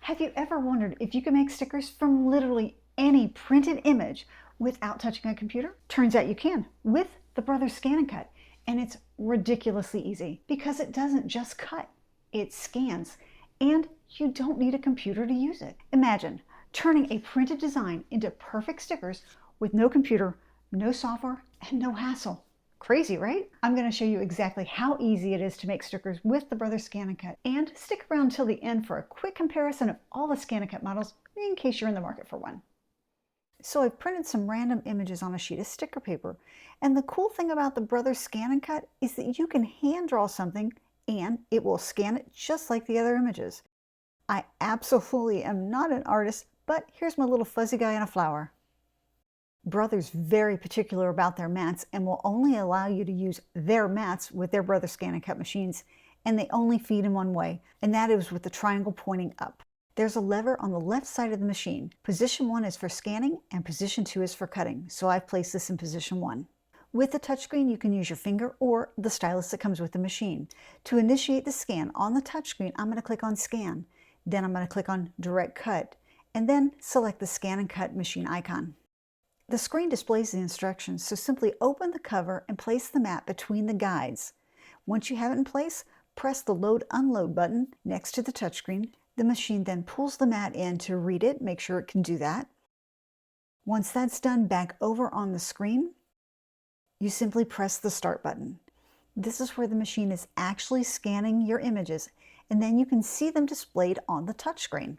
Have you ever wondered if you can make stickers from literally any printed image without touching a computer? Turns out you can with the Brother ScanNCut, and it's ridiculously easy because it doesn't just cut, it scans, and you don't need a computer to use it. Imagine turning a printed design into perfect stickers with no computer, no software, and no hassle. Crazy, right? I'm going to show you exactly how easy it is to make stickers with the Brother ScanNCut, and stick around till the end for a quick comparison of all the ScanNCut models in case you're in the market for one. So I've printed some random images on a sheet of sticker paper, and the cool thing about the Brother ScanNCut is that you can hand draw something and it will scan it just like the other images. I absolutely am not an artist, but here's my little fuzzy guy in a flower. Brother's very particular about their mats and will only allow you to use their mats with their Brother ScanNCut machines, and they only feed in one way, and that is with the triangle pointing up. There's a lever on the left side of the machine. Position 1 is for scanning and position 2 is for cutting, so I've placed this in position 1. With the touchscreen, you can use your finger or the stylus that comes with the machine. To initiate the scan on the touchscreen, I'm going to click on Scan, then I'm going to click on Direct Cut, and then select the ScanNCut machine icon. The screen displays the instructions, so simply open the cover and place the mat between the guides. Once you have it in place, press the Load/Unload button next to the touchscreen. The machine then pulls the mat in to read it, make sure it can do that. Once that's done, back over on the screen, you simply press the Start button. This is where the machine is actually scanning your images, and then you can see them displayed on the touchscreen.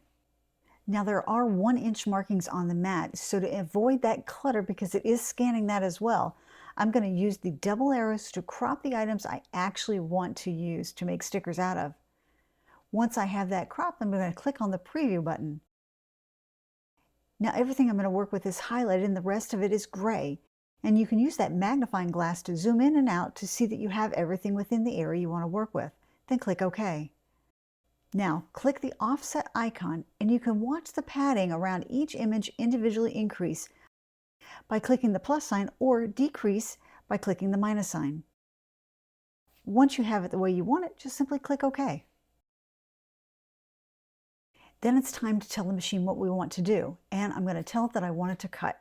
Now there are 1-inch markings on the mat, so to avoid that clutter, because it is scanning that as well, I'm going to use the double arrows to crop the items I actually want to use to make stickers out of. Once I have that cropped, I'm going to click on the Preview button. Now everything I'm going to work with is highlighted and the rest of it is gray, and you can use that magnifying glass to zoom in and out to see that you have everything within the area you want to work with. Then click OK. Now click the offset icon and you can watch the padding around each image individually increase by clicking the plus sign or decrease by clicking the minus sign. Once you have it the way you want it, just simply click OK. Then it's time to tell the machine what we want to do, and I'm going to tell it that I want it to cut.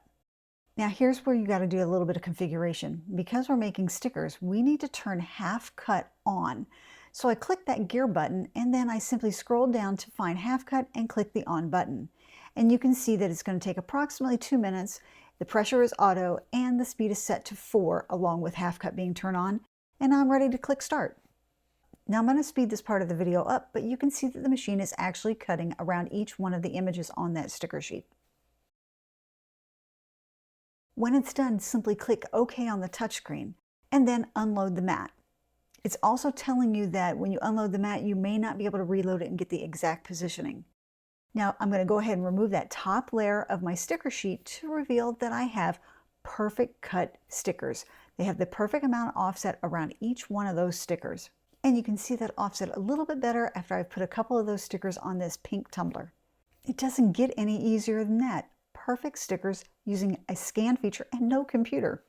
Now here's where you got to do a little bit of configuration. Because we're making stickers, we need to turn half cut on. So I click that gear button and then I simply scroll down to find half cut and click the on button. And you can see that it's going to take approximately 2 minutes. The pressure is auto and the speed is set to 4 along with half cut being turned on, and I'm ready to click start. Now I'm going to speed this part of the video up, but you can see that the machine is actually cutting around each one of the images on that sticker sheet. When it's done, simply click OK on the touchscreen and then unload the mat. It's also telling you that when you unload the mat, you may not be able to reload it and get the exact positioning. Now I'm going to go ahead and remove that top layer of my sticker sheet to reveal that I have perfect cut stickers. They have the perfect amount of offset around each one of those stickers. And you can see that offset a little bit better after I've put a couple of those stickers on this pink tumbler. It doesn't get any easier than that. Perfect stickers using a scan feature and no computer.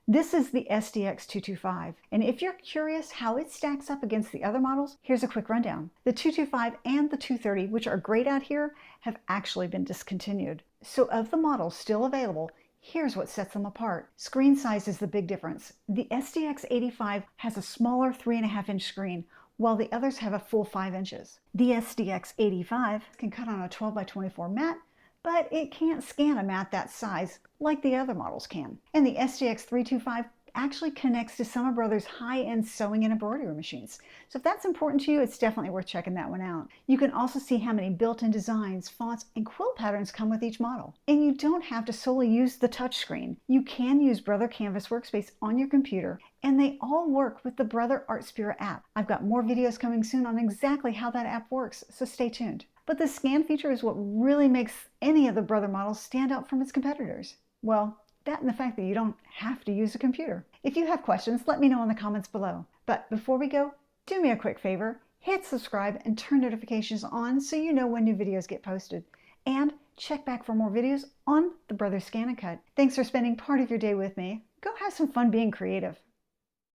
This is the SDX225, and if you're curious how it stacks up against the other models, here's a quick rundown. The 225 and the 230, which are great out here, have actually been discontinued. So of the models still available, here's what sets them apart. Screen size is the big difference. The SDX85 has a smaller 3.5-inch screen, while the others have a full 5 inches. The SDX85 can cut on a 12 by 24 mat, but it can't scan a mat that size like the other models can. And the SDX325 actually connects to some of Brother's high-end sewing and embroidery machines. So if that's important to you, it's definitely worth checking that one out. You can also see how many built-in designs, fonts, and quilt patterns come with each model. And you don't have to solely use the touchscreen. You can use Brother Canvas Workspace on your computer, and they all work with the Brother Art Spirit app. I've got more videos coming soon on exactly how that app works, so stay tuned. But the scan feature is what really makes any of the Brother models stand out from its competitors. Well, that and the fact that you don't have to use a computer. If you have questions, let me know in the comments below. But before we go, do me a quick favor, hit subscribe and turn notifications on so you know when new videos get posted. And check back for more videos on the Brother ScanNCut. Thanks for spending part of your day with me. Go have some fun being creative.